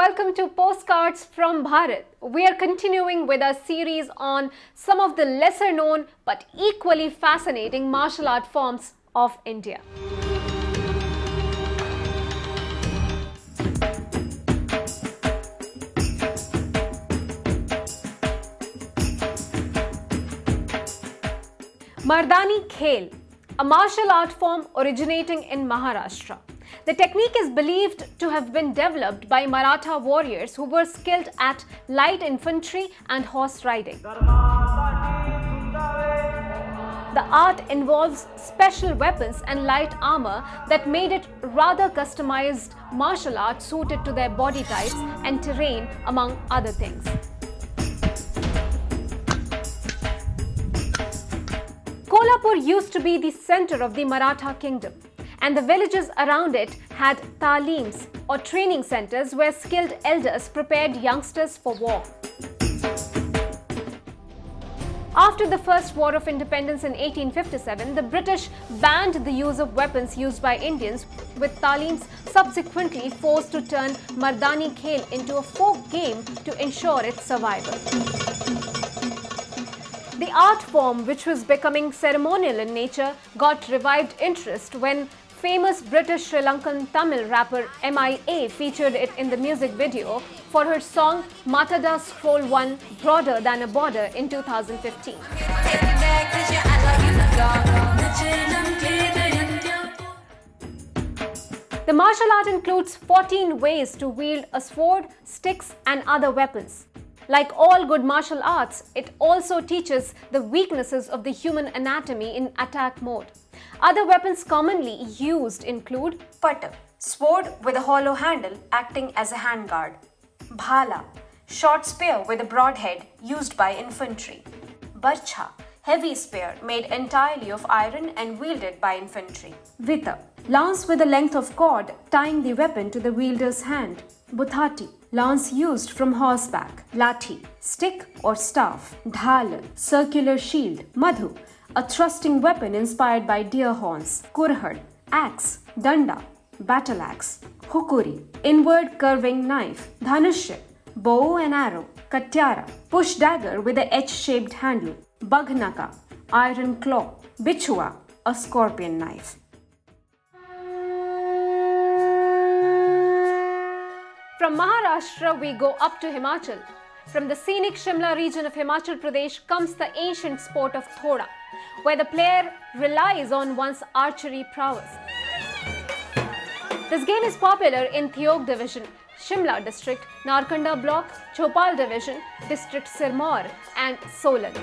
welcome to Postcards from Bharat. We are continuing with our series on some of the lesser known but equally fascinating martial art forms of India. Mardani Khel, a martial art form originating in Maharashtra. The technique is believed to have been developed by Maratha warriors who were skilled at light infantry and horse riding. The art involves special weapons and light armor that made it rather customized martial art suited to their body types and terrain, among other things. Kolhapur used to be the center of the Maratha kingdom, and the villages around it had talims or training centers where skilled elders prepared youngsters for war. After the First War of Independence in 1857, the British banned the use of weapons used by Indians, with talims subsequently forced to turn Mardani Khel into a folk game to ensure its survival. The art form, which was becoming ceremonial in nature, got revived interest when famous British Sri Lankan Tamil rapper MIA featured it in the music video for her song Matada Scroll 1 Broader Than a Border in 2015. The martial art includes 14 ways to wield a sword, sticks and other weapons. Like all good martial arts, it also teaches the weaknesses of the human anatomy in attack mode. Other weapons commonly used include Pata, sword with a hollow handle acting as a handguard. Bhala, short spear with a broad head used by infantry. Barcha, heavy spear made entirely of iron and wielded by infantry. Vita, lance with a length of cord tying the weapon to the wielder's hand. Buthati, lance used from horseback. Lathi, stick or staff. Dhal, circular shield. Madhu, a thrusting weapon inspired by deer horns. Kurhad, axe. Danda, battle axe. Hukuri, inward curving knife. Dhanushya, bow and arrow. Katyara, push dagger with a H-shaped handle. Baghnaka, iron claw. Bichua, a scorpion knife. From Maharashtra, we go up to Himachal. From the scenic Shimla region of Himachal Pradesh comes the ancient sport of Thoda, where the player relies on one's archery prowess. This game is popular in Thiog division, Shimla district, Narkanda block, Chopal division, district Sirmaur and Solan.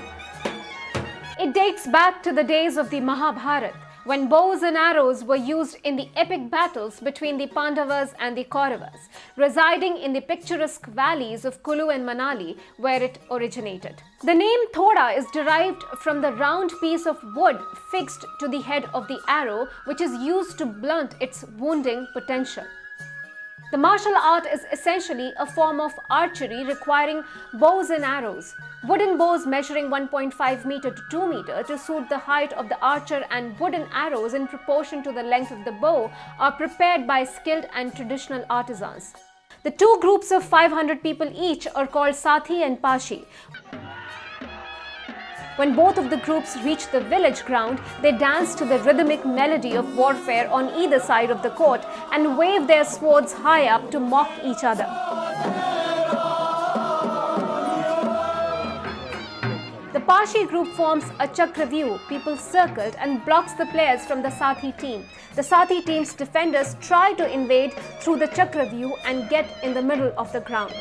It dates back to the days of the Mahabharata, when bows and arrows were used in the epic battles between the Pandavas and the Kauravas, residing in the picturesque valleys of Kulu and Manali, where it originated. The name Thoda is derived from the round piece of wood fixed to the head of the arrow, which is used to blunt its wounding potential. The martial art is essentially a form of archery requiring bows and arrows. Wooden bows measuring 1.5 meter to 2 meter to suit the height of the archer, and wooden arrows in proportion to the length of the bow are prepared by skilled and traditional artisans. The two groups of 500 people each are called Sathi and Pashi. When both of the groups reach the village ground, they dance to the rhythmic melody of warfare on either side of the court and wave their swords high up to mock each other. The Pashi group forms a chakravyu, people circled, and blocks the players from the Sathi team. The Sathi team's defenders try to invade through the chakravyu and get in the middle of the ground.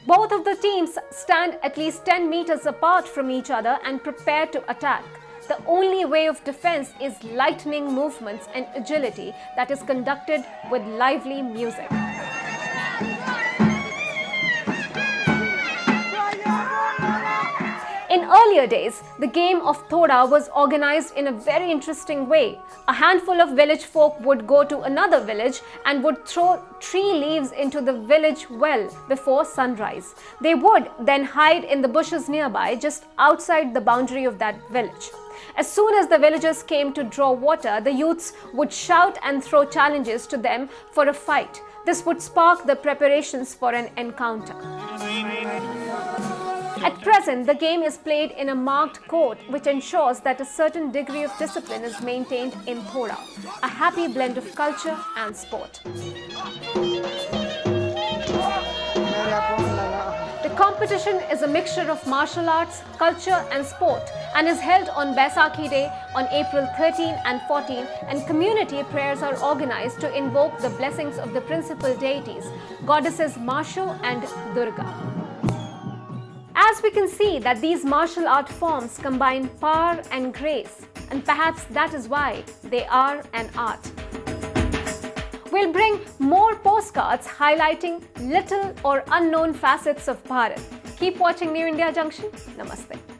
Both of the teams stand at least 10 meters apart from each other and prepare to attack. The only way of defense is lightning movements and agility that is conducted with lively music. In earlier days, the game of Thoda was organized in a very interesting way. A handful of village folk would go to another village and would throw tree leaves into the village well before sunrise. They would then hide in the bushes nearby, just outside the boundary of that village. As soon as the villagers came to draw water, the youths would shout and throw challenges to them for a fight. This would spark the preparations for an encounter. At present, the game is played in a marked court, which ensures that a certain degree of discipline is maintained in Thoda, a happy blend of culture and sport. The competition is a mixture of martial arts, culture and sport and is held on Baisakhi Day on April 13 and 14, and community prayers are organized to invoke the blessings of the principal deities, goddesses Mashu and Durga. As we can see that these martial art forms combine power and grace, and perhaps that is why they are an art. We'll bring more postcards highlighting little or unknown facets of Bharat. Keep watching New India Junction. Namaste.